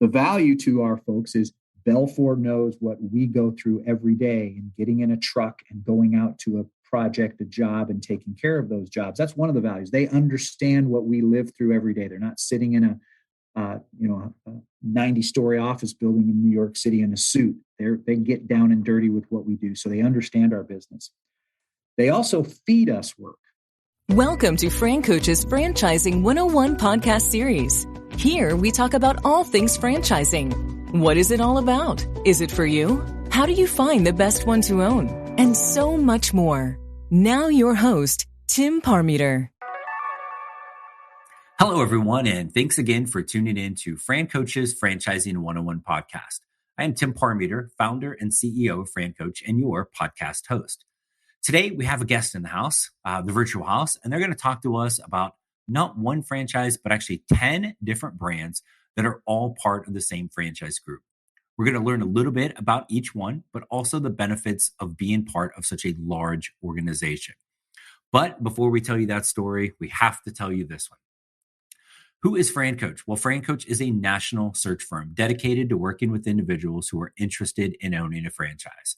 The value to our folks is Belfor knows what we go through every day and getting in a truck and going out to a project, a job, and taking care of those jobs. That's one of the values. They understand what we live through every day. They're not sitting in a 90-story office building in New York City in a suit. They get down and dirty with what we do, so they understand our business. They also feed us work. Welcome to Fran Coach's Franchising 101 podcast series. Here we talk about all things franchising. What is it all about? Is it for you? How do you find the best one to own? And so much more. Now your host, Tim Parmeter. Hello, everyone, and thanks again for tuning in to Fran Coach's Franchising 101 podcast. I am Tim Parmeter, founder and CEO of Fran Coach and your podcast host. Today, we have a guest in the house, the virtual house, and they're going to talk to us about not one franchise, but actually 10 different brands that are all part of the same franchise group. We're going to learn a little bit about each one, but also the benefits of being part of such a large organization. But before we tell you that story, we have to tell you this one. Who is Fran Coach? Well, Fran Coach is a national search firm dedicated to working with individuals who are interested in owning a franchise.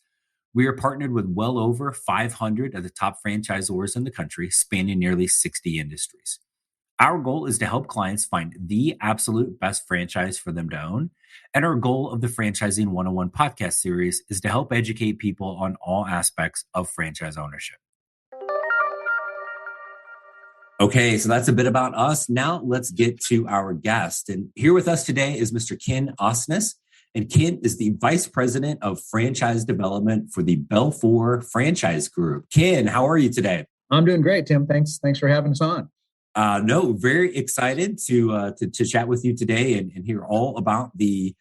We are partnered with well over 500 of the top franchisors in the country, spanning nearly 60 industries. Our goal is to help clients find the absolute best franchise for them to own. And our goal of the Franchising 101 podcast series is to help educate people on all aspects of franchise ownership. Okay, so that's a bit about us. Now let's get to our guest. And here with us today is Mr. Ken Osnes. And Ken is the Vice President of Franchise Development for the Belfor Franchise Group. Ken, how are you today? I'm doing great, Tim. Thanks for having us on. No, very excited to chat with you today and hear all about the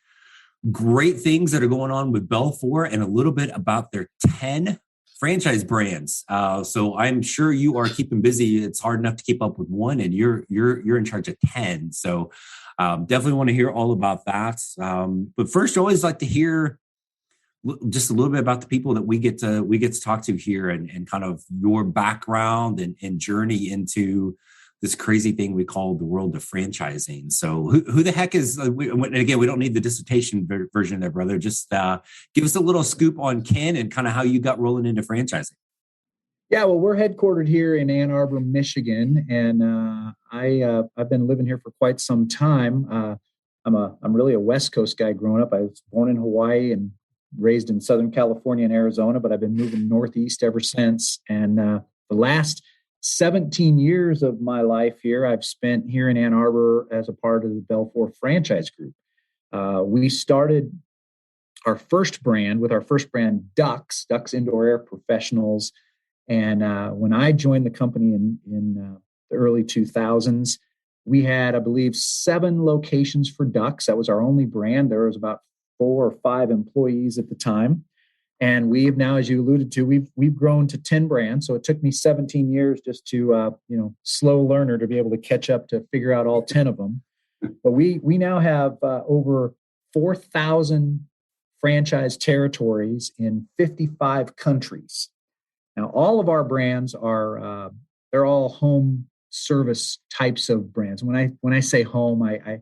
great things that are going on with Belfor and a little bit about their 10 franchise brands. So I'm sure you are keeping busy. It's hard enough to keep up with one, and you're in charge of 10. So definitely want to hear all about that. But first, I always like to hear just a little bit about the people that we get to talk to here, and kind of your background and journey into this crazy thing we call the world of franchising. So who the heck is, and again, we don't need the dissertation version there, brother. Just give us a little scoop on Ken and kind of how you got rolling into franchising. Yeah, well, we're headquartered here in Ann Arbor, Michigan, and I've been living here for quite some time. I'm really a West Coast guy growing up. I was born in Hawaii and raised in Southern California and Arizona, but I've been moving Northeast ever since. And the last 17 years of my life here, I've spent here in Ann Arbor as a part of the Belfor Franchise Group. We started our first brand with our first brand, Ducks Indoor Air Professionals. And when I joined the company in the early 2000s, we had, I believe, 7 locations for Ducks. That was our only brand. There was about 4 or 5 employees at the time. And we've now, as you alluded to, we've grown to 10 brands. So it took me 17 years just to, slow learner to be able to catch up to figure out all 10 of them. But we now have over 4,000 franchise territories in 55 countries. Now, all of our brands are they're all home service types of brands. When I say home, I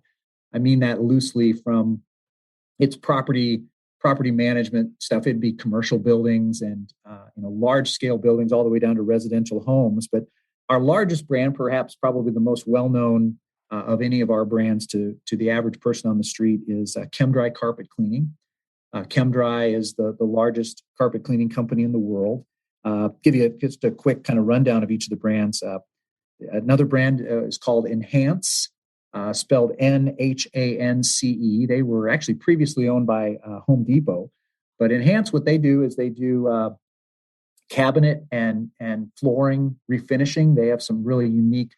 mean that loosely from its property management stuff. It'd be commercial buildings and large scale buildings all the way down to residential homes. But our largest brand, perhaps probably the most well known of any of our brands to the average person on the street, is ChemDry Carpet Cleaning. ChemDry is the largest carpet cleaning company in the world. Give you just a quick kind of rundown of each of the brands. Another brand is called Enhance. Spelled NHANCE. They were actually previously owned by Home Depot, but Enhance, what they do is they do cabinet and flooring refinishing. They have some really unique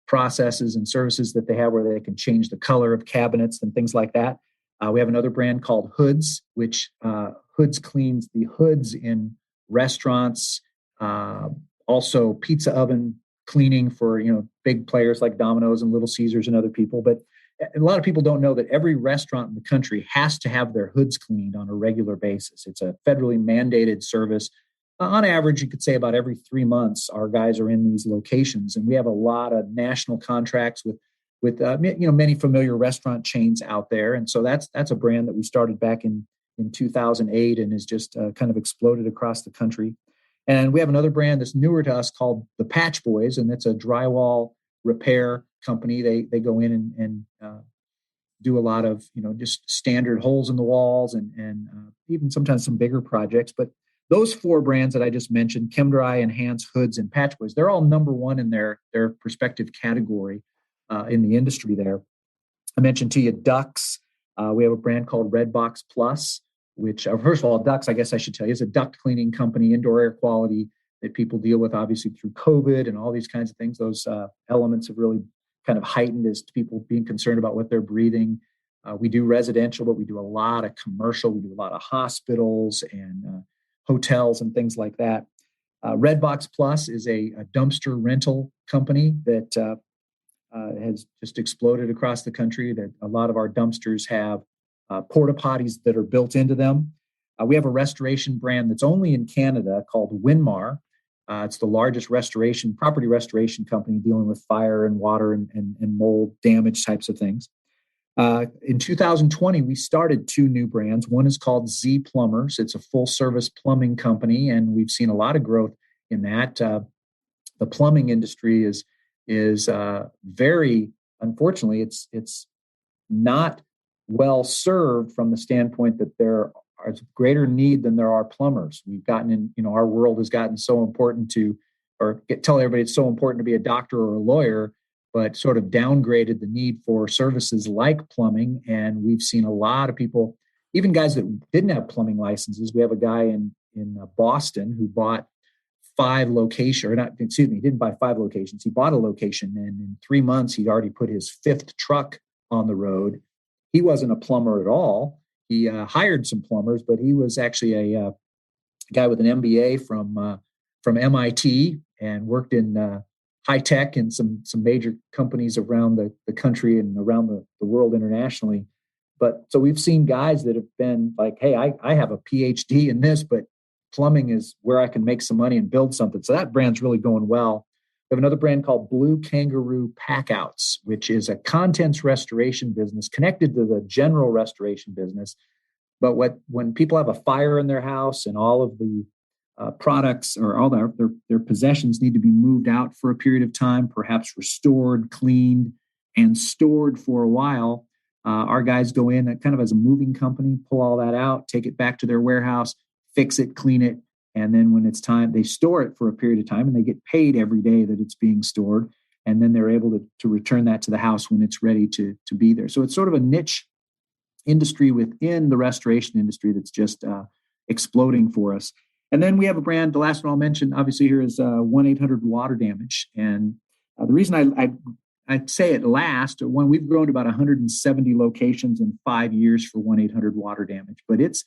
processes and services that they have where they can change the color of cabinets and things like that. We have another brand called Hoods, which Hoods cleans the hoods in restaurants, also pizza oven cleaning for big players like Domino's and Little Caesars and other people. But a lot of people don't know that every restaurant in the country has to have their hoods cleaned on a regular basis. It's a federally mandated service. On average, you could say about every 3 months, our guys are in these locations. And we have a lot of national contracts with with many familiar restaurant chains out there. And so that's a brand that we started back in 2008 and has just kind of exploded across the country. And we have another brand that's newer to us called the Patch Boys, and it's a drywall repair company. They go in and do a lot of just standard holes in the walls and even sometimes some bigger projects. But those four brands that I just mentioned, ChemDry, Enhance, Hoods, and Patch Boys, they're all number one in their respective category in the industry there. I mentioned to you Ducks. We have a brand called Redbox Plus, which first of all, Ducks, I guess I should tell you, is a duct cleaning company, indoor air quality that people deal with obviously through COVID and all these kinds of things. Those elements have really kind of heightened as to people being concerned about what they're breathing. We do residential, but we do a lot of commercial. We do a lot of hospitals and hotels and things like that. Redbox Plus is a dumpster rental company that has just exploded across the country. That a lot of our dumpsters have porta potties that are built into them. We have a restoration brand that's only in Canada called Winmar. It's the largest property restoration company dealing with fire and water and mold damage types of things. In 2020, we started two new brands. One is called Z Plumbers. It's a full service plumbing company, and we've seen a lot of growth in that. The plumbing industry is very, unfortunately, it's not well served from the standpoint that there is greater need than there are plumbers. We've gotten in, our world has gotten so important tell everybody it's so important to be a doctor or a lawyer, but sort of downgraded the need for services like plumbing. And we've seen a lot of people, even guys that didn't have plumbing licenses. We have a guy in Boston who bought he didn't buy 5 locations. He bought a location, and in 3 months, he'd already put his 5th truck on the road. He wasn't a plumber at all. He hired some plumbers, but he was actually a guy with an MBA from MIT and worked in high tech in some major companies around the country and around the world internationally. But so we've seen guys that have been like, hey, I have a PhD in this, but plumbing is where I can make some money and build something. So that brand's really going well. We have another brand called Blue Kangaroo Packouts, which is a contents restoration business connected to the general restoration business. But when people have a fire in their house and all of the products or all their possessions need to be moved out for a period of time, perhaps restored, cleaned, and stored for a while, our guys go in kind of as a moving company, pull all that out, take it back to their warehouse, fix it, clean it, and then when it's time, they store it for a period of time, and they get paid every day that it's being stored, and then they're able to return that to the house when it's ready to be there. So it's sort of a niche industry within the restoration industry that's just exploding for us. And then we have a brand, the last one I'll mention, obviously here is 1-800 Water Damage. And the reason I say it last, when we've grown to about 170 locations in 5 years for 1-800 Water Damage, but it's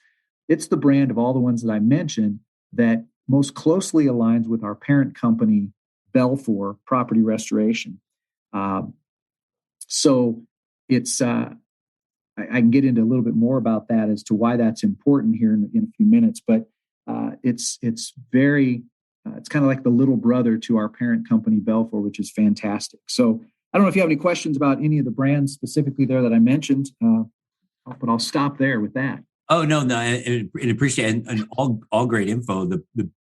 the brand of all the ones that I mentioned that most closely aligns with our parent company, Belfor Property Restoration. So it's I can get into a little bit more about that as to why that's important here in a few minutes, but it's very it's kind of like the little brother to our parent company, Belfor, which is fantastic. So I don't know if you have any questions about any of the brands specifically there that I mentioned, but I'll stop there with that. Oh, no, and appreciate it. And all great info.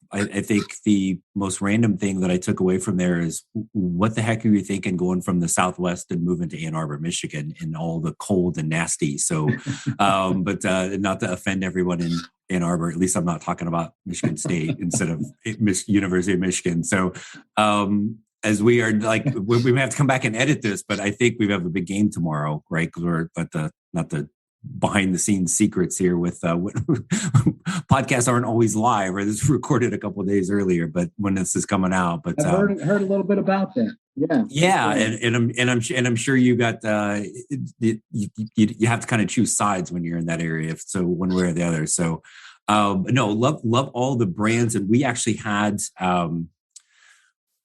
I think the most random thing that I took away from there is what the heck are you thinking going from the Southwest and moving to Ann Arbor, Michigan, and all the cold and nasty. So, but not to offend everyone in Ann Arbor, at least I'm not talking about Michigan State instead of University of Michigan. So, as we are we have to come back and edit this, but I think we have a big game tomorrow, right? Because we're not the behind the scenes secrets here with podcasts aren't always live, or this is recorded a couple of days earlier, but when this is coming out, but I've heard a little bit about that. Yeah. And I'm sure you got, you have to kind of choose sides when you're in that area. So one way or the other. So, no, love all the brands. And we actually had,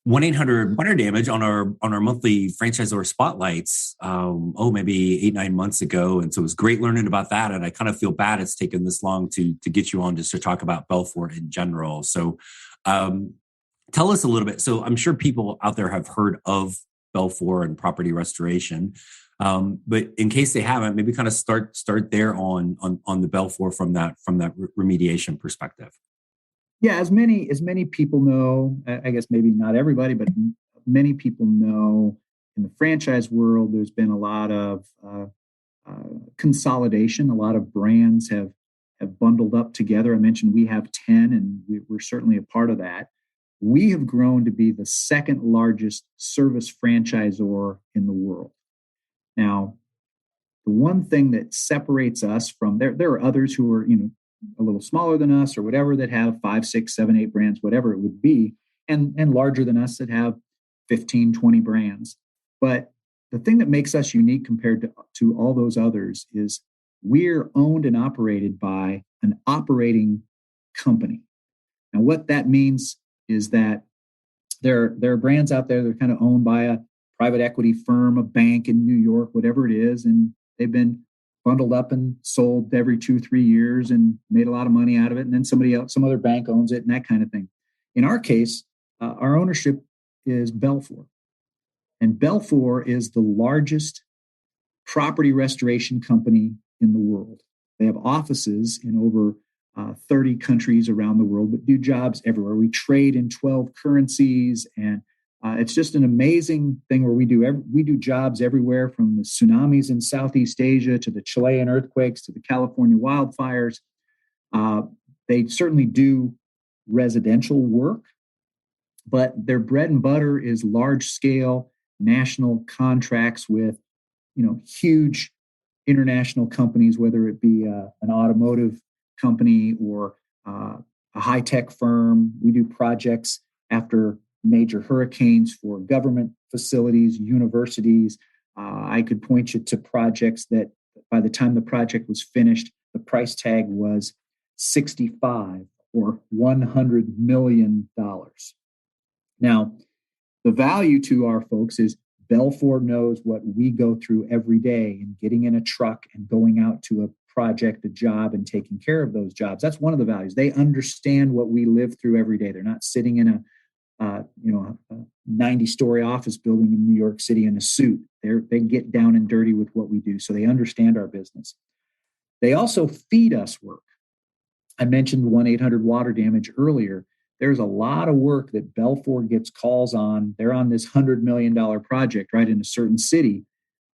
1-800 Water Damage on our monthly franchisor spotlights, maybe 8-9 months ago. And so it was great learning about that. And I kind of feel bad it's taken this long to get you on just to talk about Belfor in general. So tell us a little bit. So I'm sure people out there have heard of Belfor and property restoration. But in case they haven't, maybe kind of start there on the Belfor from that remediation perspective. Yeah, as many people know, I guess maybe not everybody, but many people know in the franchise world, there's been a lot of consolidation. A lot of brands have bundled up together. I mentioned we have 10, and we're certainly a part of that. We have grown to be the second largest service franchisor in the world. Now, the one thing that separates us from there are others who are, a little smaller than us or whatever, that have 5, 6, 7, 8 brands, whatever it would be, and larger than us that have 15, 20 brands. But the thing that makes us unique compared to all those others is we're owned and operated by an operating company. Now, what that means is that there are brands out there that are kind of owned by a private equity firm, a bank in New York, whatever it is, and they've been bundled up and sold every 2-3 years and made a lot of money out of it. And then somebody else, some other bank owns it and that kind of thing. In our case, our ownership is Belfor. And Belfor is the largest property restoration company in the world. They have offices in over 30 countries around the world, but do jobs everywhere. We trade in 12 currencies, and it's just an amazing thing where we do jobs everywhere from the tsunamis in Southeast Asia to the Chilean earthquakes to the California wildfires. They certainly do residential work, but their bread and butter is large scale national contracts with, huge international companies, whether it be an automotive company or a high-tech firm. We do projects after major hurricanes for government facilities, universities. I could point you to projects that by the time the project was finished, the price tag was $65 or $100 million. Now, the value to our folks is Belfor knows what we go through every day in getting in a truck and going out to a project, a job, and taking care of those jobs. That's one of the values. They understand what we live through every day. They're not sitting in a 90-story office building in New York City in a suit. They get down and dirty with what we do, so they understand our business. They also feed us work. I mentioned 1-800-WATER damage earlier. There's a lot of work that Belfor gets calls on. They're on this $100 million project right in a certain city,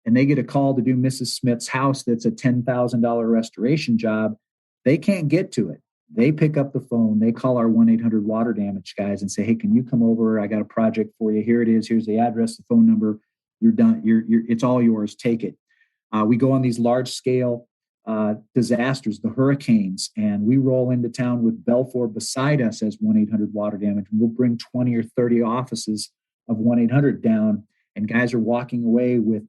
and they get a call to do Mrs. Smith's house that's a $10,000 restoration job. They can't get to it. They pick up the phone. They call our 1-800-WATER damage guys and say, hey, can you come over? I got a project for you. Here it is. Here's the address, the phone number. You're done. It's all yours. Take it. We go on these large scale disasters, the hurricanes, and we roll into town with Belfor beside us as 1-800-WATER damage. And we'll bring 20 or 30 offices of 1-800 down, and guys are walking away with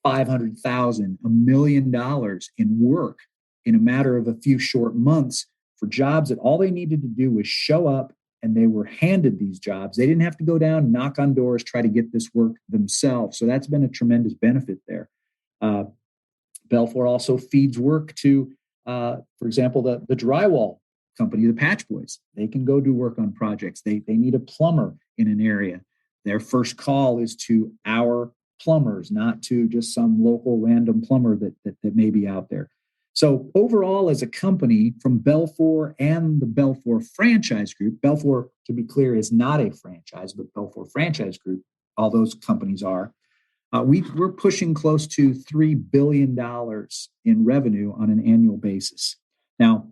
$500,000, $1 million in work in a matter of a few short months for jobs that all they needed to do was show up, and they were handed these jobs. They didn't have to go down, knock on doors, try to get this work themselves. So that's been a tremendous benefit there. Belfor also feeds work to, for example, the drywall company, the Patch Boys. They can go do work on projects. They need a plumber in an area. Their first call is to our plumbers, not to just some local random plumber that may be out there. So overall, as a company, from Belfor and the Belfor franchise group, Belfor, to be clear, is not a franchise, but Belfor franchise group, all those companies are. We're pushing close to $3 billion in revenue on an annual basis. Now,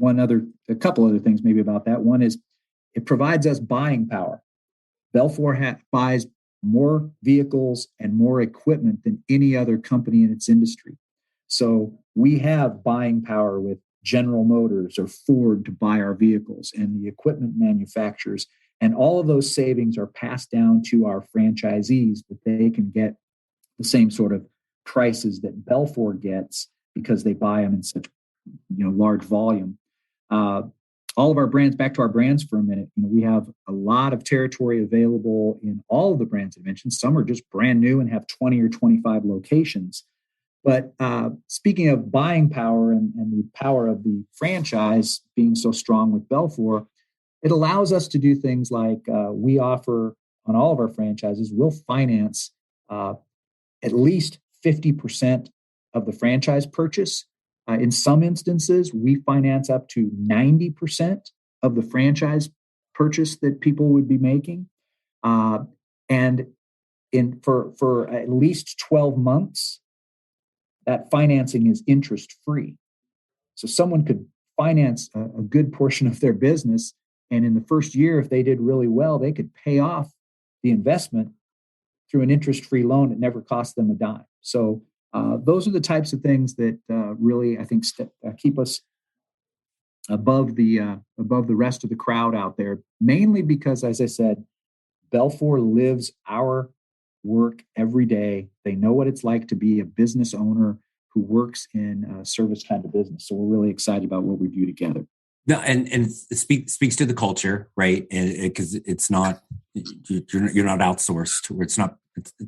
a couple other things maybe about that. One is it provides us buying power. Belfor buys more vehicles and more equipment than any other company in its industry. So we have buying power with General Motors or Ford to buy our vehicles, and the equipment manufacturers. And all of those savings are passed down to our franchisees, that they can get the same sort of prices that Belfor gets because they buy them in such large volume. All of our brands, back to our brands for a minute, we have a lot of territory available in all of the brands I mentioned. Some are just brand new and have 20 or 25 locations. But speaking of buying power and the power of the franchise being so strong with Belfor, it allows us to do things like we offer on all of our franchises, we'll finance at least 50% of the franchise purchase. In some instances, we finance up to 90% of the franchise purchase that people would be making. And for at least 12 months, that financing is interest free. So someone could finance a good portion of their business. And in the first year, if they did really well, they could pay off the investment through an interest-free loan that never cost them a dime. So those are the types of things that really, I think, keep us above the rest of the crowd out there. Mainly because, as I said, Belfor lives our work every day. They know what it's like to be a business owner who works in a service kind of business. So we're really excited about what we do together. No, and it speaks to the culture, right? Because it's not you're not outsourced, or it's not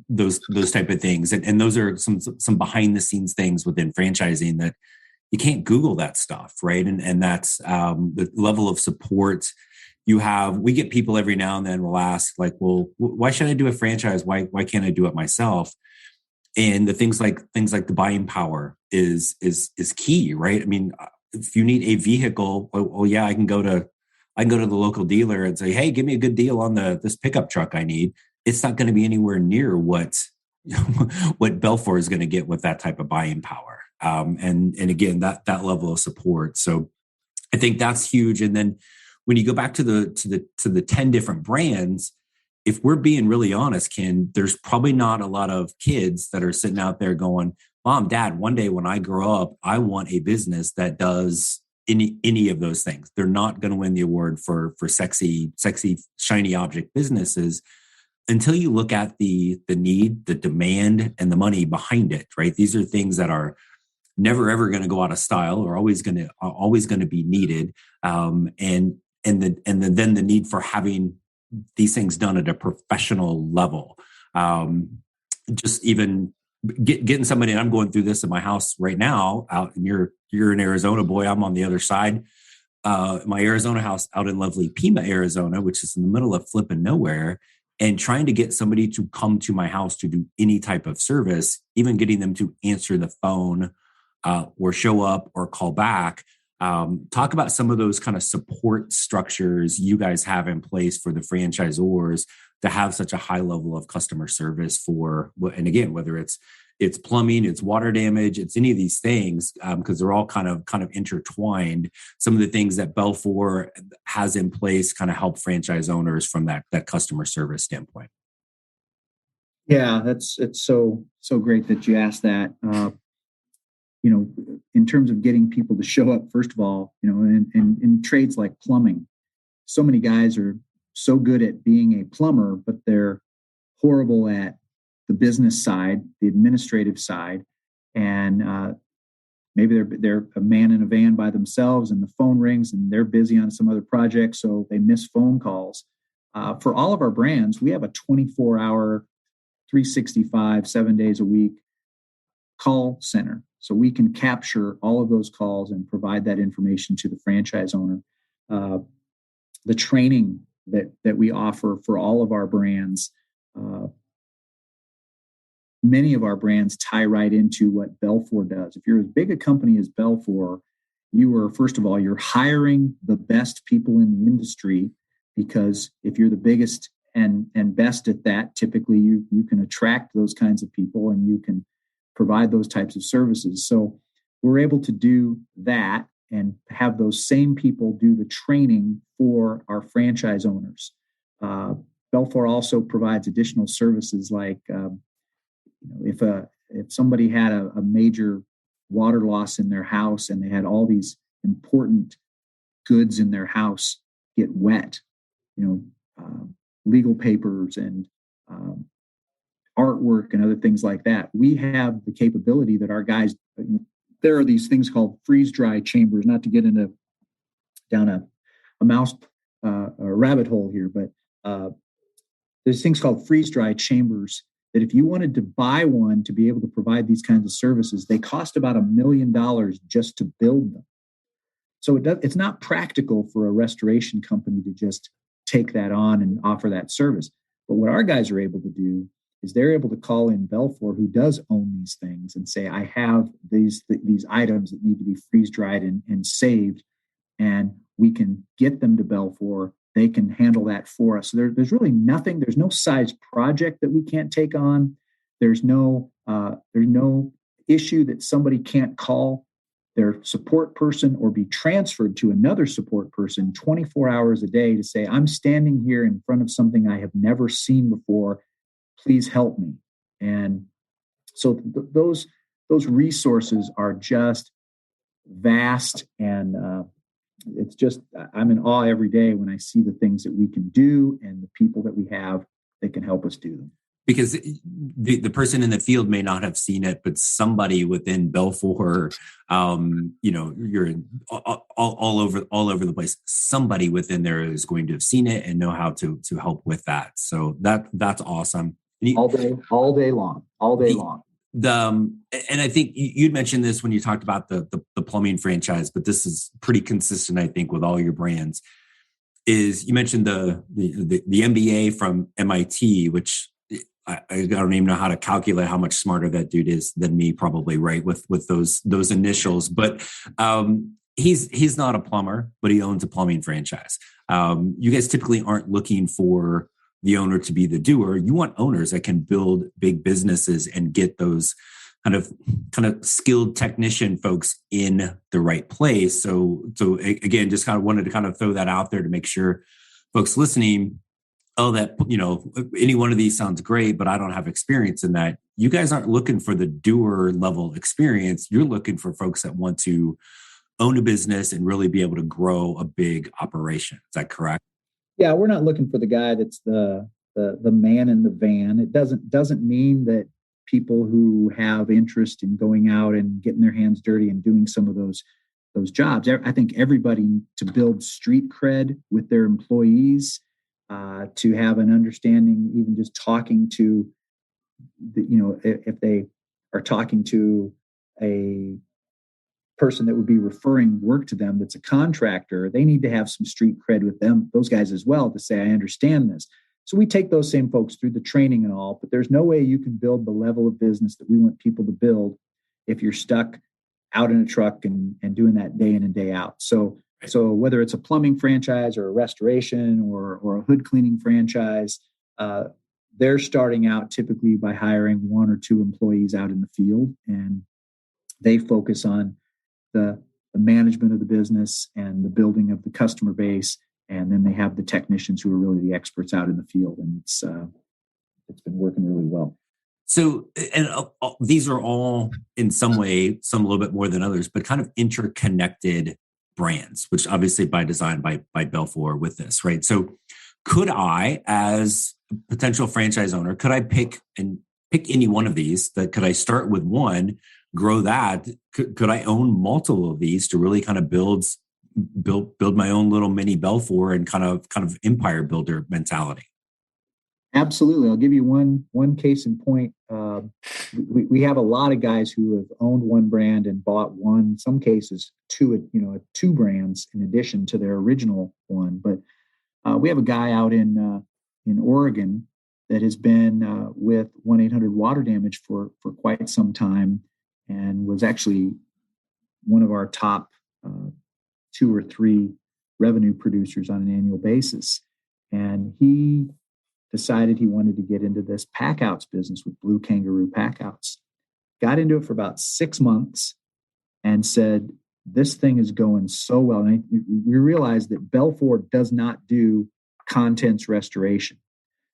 those type of things, and those are some behind the scenes things within franchising that you can't Google that stuff, right? And that's the level of support you have. We get people every now and then will ask, like, well, why should I do a franchise? Why can't I do it myself? And the things like the buying power is key, right? I mean, if you need a vehicle, yeah, I can go to the local dealer and say, hey, give me a good deal on this pickup truck I need. It's not going to be anywhere near what Belfor is going to get with that type of buying power. And again, that level of support. So I think that's huge. And then when you go back to the 10 different brands, if we're being really honest, Ken, there's probably not a lot of kids that are sitting out there going, Mom, Dad, one day when I grow up, I want a business that does any of those things. They're not going to win the award for sexy, shiny object businesses until you look at the need, the demand, and the money behind it, right? These are things that are never ever going to go out of style, or always going to be needed. And then the need for having these things done at a professional level. Just even getting somebody, and I'm going through this in my house right now, out and you're in Arizona, boy, I'm on the other side. My Arizona house out in lovely Pima, Arizona, which is in the middle of flipping nowhere, and trying to get somebody to come to my house to do any type of service, even getting them to answer the phone or show up or call back. Talk about some of those kind of support structures you guys have in place for the franchisors to have such a high level of customer service for, and again, whether it's plumbing, it's water damage, it's any of these things, because they're all kind of intertwined. Some of the things that Belfor has in place kind of help franchise owners from that customer service standpoint. Yeah, it's so great that you asked that. In terms of getting people to show up, first of all, in trades like plumbing, so many guys are so good at being a plumber, but they're horrible at the business side, the administrative side, and maybe they're a man in a van by themselves, and the phone rings, and they're busy on some other project, so they miss phone calls. For all of our brands, we have a 24-hour, 365, 7 days a week call center. So we can capture all of those calls and provide that information to the franchise owner. The training that we offer for all of our brands, many of our brands tie right into what Belfor does. If you're as big a company as Belfor, first of all, you're hiring the best people in the industry, because if you're the biggest and best at that, typically you can attract those kinds of people and you can provide those types of services. So we're able to do that and have those same people do the training for our franchise owners. Belfor also provides additional services like if somebody had a major water loss in their house and they had all these important goods in their house get wet, legal papers and artwork and other things like that. We have the capability that our guys, there are these things called freeze-dry chambers, not to get down a mouse or rabbit hole here, but there's things called freeze-dry chambers that if you wanted to buy one to be able to provide these kinds of services, they cost about $1 million just to build them. So it's not practical for a restoration company to just take that on and offer that service. But what our guys are able to do is they're able to call in Belfor, who does own these things, and say, I have these items that need to be freeze dried and saved, and we can get them to Belfor. They can handle that for us. So there's really nothing. There's no size project that we can't take on. There's no issue that somebody can't call their support person or be transferred to another support person 24 hours a day to say, I'm standing here in front of something I have never seen before. Please help me. And so those resources are just vast, and it's just, I'm in awe every day when I see the things that we can do and the people that we have that can help us do them. Because the person in the field may not have seen it, but somebody within Belfor, you're in all over the place. Somebody within there is going to have seen it and know how to help with that. So that's awesome. All day long. And I think you'd mentioned this when you talked about the plumbing franchise, but this is pretty consistent, I think, with all your brands. Is you mentioned the MBA from MIT, which I don't even know how to calculate how much smarter that dude is than me, probably, right? With those initials, but he's not a plumber, but he owns a plumbing franchise. You guys typically aren't looking for the owner to be the doer. You want owners that can build big businesses and get those kind of skilled technician folks in the right place. So again, just kind of wanted to kind of throw that out there to make sure folks listening, that, any one of these sounds great, but I don't have experience in that. You guys aren't looking for the doer level experience. You're looking for folks that want to own a business and really be able to grow a big operation. Is that correct? Yeah, we're not looking for the guy that's the man in the van. It doesn't mean that people who have interest in going out and getting their hands dirty and doing some of those jobs. I think everybody, to build street cred with their employees, to have an understanding, even just talking to, if they are talking to a person that would be referring work to them that's a contractor, they need to have some street cred with them, those guys as well, to say, I understand this. So we take those same folks through the training and all, but there's no way you can build the level of business that we want people to build if you're stuck out in a truck and doing that day in and day out. So whether it's a plumbing franchise or a restoration or a hood cleaning franchise, they're starting out typically by hiring 1 or 2 employees out in the field, and they focus on the management of the business and the building of the customer base. And then they have the technicians who are really the experts out in the field. And it's been working really well. So, and these are all in some way, some a little bit more than others, but kind of interconnected brands, which obviously by design by Belfor with this, right? So could I, as a potential franchise owner, could I pick any one of these? Could I start with one, grow that? Could I own multiple of these to really kind of build my own little mini Belfor and kind of empire builder mentality? Absolutely. I'll give you one case in point. We have a lot of guys who have owned one brand and bought one, some cases two brands in addition to their original one. But we have a guy out in Oregon that has been with 1-800 Damage for quite some time, and was actually one of our top 2 or 3 revenue producers on an annual basis. And he decided he wanted to get into this packouts business with Blue Kangaroo packouts. Got into it for about 6 months and said, this thing is going so well. And we realized that Belfor does not do contents restoration.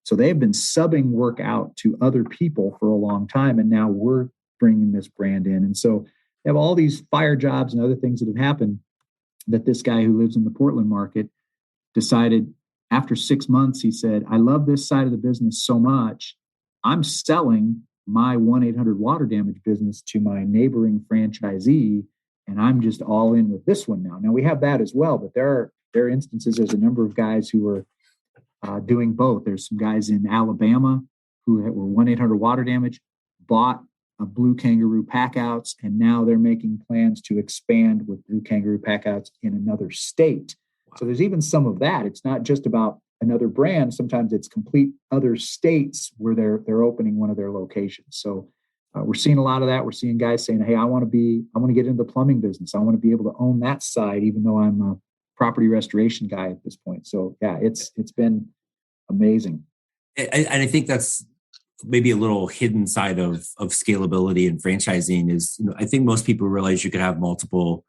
So they've been subbing work out to other people for a long time. And now we're bringing this brand in. And so they have all these fire jobs and other things that have happened that this guy who lives in the Portland market decided after 6 months, he said, I love this side of the business so much. I'm selling my 1-800 Damage business to my neighboring franchisee, and I'm just all in with this one now. Now we have that as well, but there are instances, there's a number of guys who are doing both. There's some guys in Alabama who were 1-800 Damage, bought a Blue Kangaroo packouts, and now they're making plans to expand with Blue Kangaroo packouts in another state. So there's even some of that. It's not just about another brand, sometimes it's complete other states where they're opening one of their locations. So we're seeing a lot of that. We're seeing guys saying, hey, I want to get into the plumbing business. I want to be able to own that side, even though I'm a property restoration guy at this point. So yeah, it's been amazing. And I think that's maybe a little hidden side of scalability and franchising is, I think most people realize you could have multiple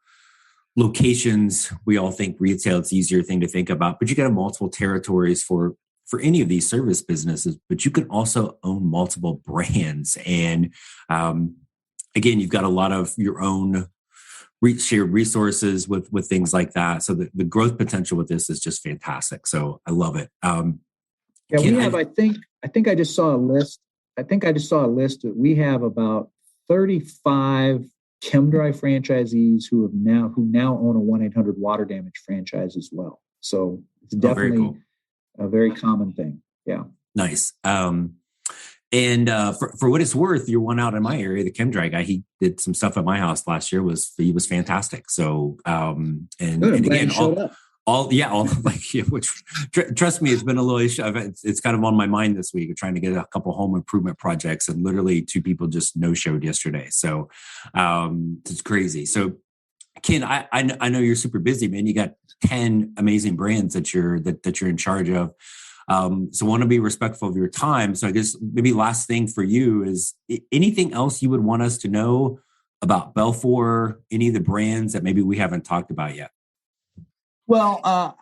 locations. We all think retail, it's the easier thing to think about, but you can have multiple territories for any of these service businesses, but you can also own multiple brands. And again, you've got a lot of your own shared resources with things like that. So the growth potential with this is just fantastic. So I love it. We have, I think I just saw a list. That we have about 35 ChemDry franchisees who now own a 1-800 water damage franchise as well. So it's definitely a very common thing. Yeah. Nice. And for what it's worth, your one out in my area, the ChemDry guy, he did some stuff at my house last year. He was fantastic. So, and again, which trust me, it's been a little issue. It's kind of on my mind this week of trying to get a couple home improvement projects, and literally 2 people just no-showed yesterday. So, it's crazy. So, Ken, I know you're super busy, man. You got 10 amazing brands that you're in charge of. So I want to be respectful of your time. So I guess maybe last thing for you is anything else you would want us to know about Belfor, any of the brands that maybe we haven't talked about yet? Well,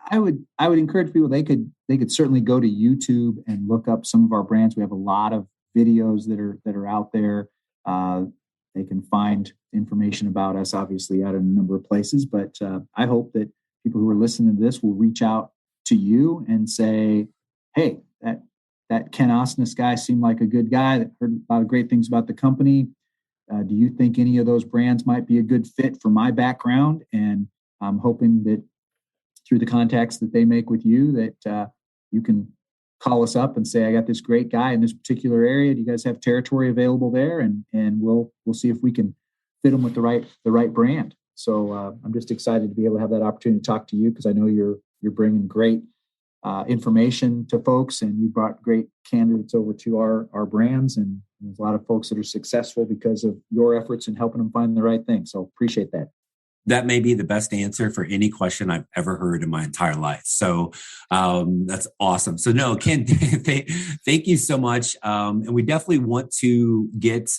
I would encourage people, they could certainly go to YouTube and look up some of our brands. We have a lot of videos that are out there. They can find information about us, obviously, out in a number of places. But I hope that people who are listening to this will reach out to you and say, hey, that Ken Osnes guy seemed like a good guy that heard a lot of great things about the company. Do you think any of those brands might be a good fit for my background? And I'm hoping that through the contacts that they make with you, that you can call us up and say, I got this great guy in this particular area. Do you guys have territory available there? And we'll see if we can fit them with the right brand. So I'm just excited to be able to have that opportunity to talk to you, because I know you're bringing great information to folks, and you brought great candidates over to our brands, and there's a lot of folks that are successful because of your efforts in helping them find the right thing. So appreciate that. That may be the best answer for any question I've ever heard in my entire life. So that's awesome. So no, Ken, thank you so much. And we definitely want to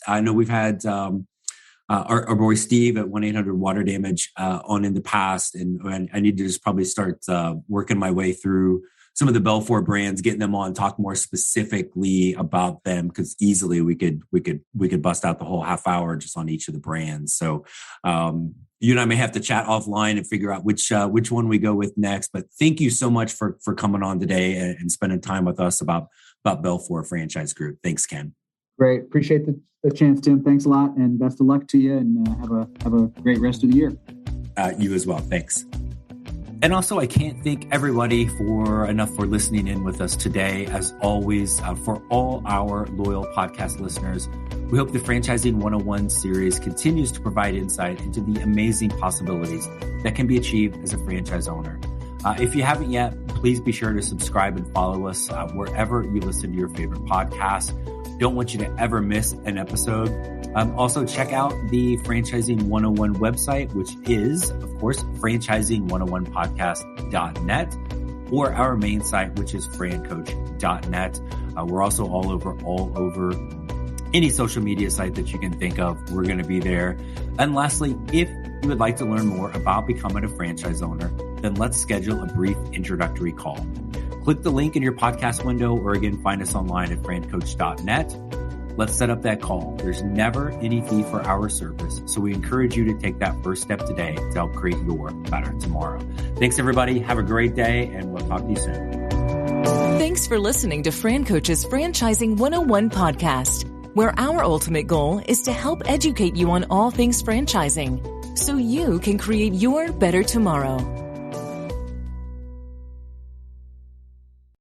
I know we've had our boy Steve at 1-800 Water Damage on in the past, and I need to just probably start working my way through some of the Belfor brands, getting them on, talk more specifically about them, because easily we could bust out the whole half hour just on each of the brands. So you and I may have to chat offline and figure out which one we go with next. But thank you so much for coming on today and spending time with us about Belfor Franchise Group. Thanks, Ken. Great. Appreciate the chance, Tim. Thanks a lot, and best of luck to you, and have a great rest of the year. You as well. Thanks. And also, I can't thank everybody enough for listening in with us today. As always, for all our loyal podcast listeners, we hope the Franchising 101 series continues to provide insight into the amazing possibilities that can be achieved as a franchise owner. If you haven't yet, please be sure to subscribe and follow us wherever you listen to your favorite podcast. Don't want you to ever miss an episode. Also, check out the Franchising 101 website, which is, of course, franchising101podcast.net, or our main site, which is francoach.net. We're also all over any social media site that you can think of. We're going to be there. And lastly, if you would like to learn more about becoming a franchise owner, then let's schedule a brief introductory call. Click the link in your podcast window, or again, find us online at francoach.net. Let's set up that call. There's never any fee for our service, so we encourage you to take that first step today to help create your better tomorrow. Thanks, everybody. Have a great day, and we'll talk to you soon. Thanks for listening to Fran Coach's Franchising 101 podcast, where our ultimate goal is to help educate you on all things franchising so you can create your better tomorrow.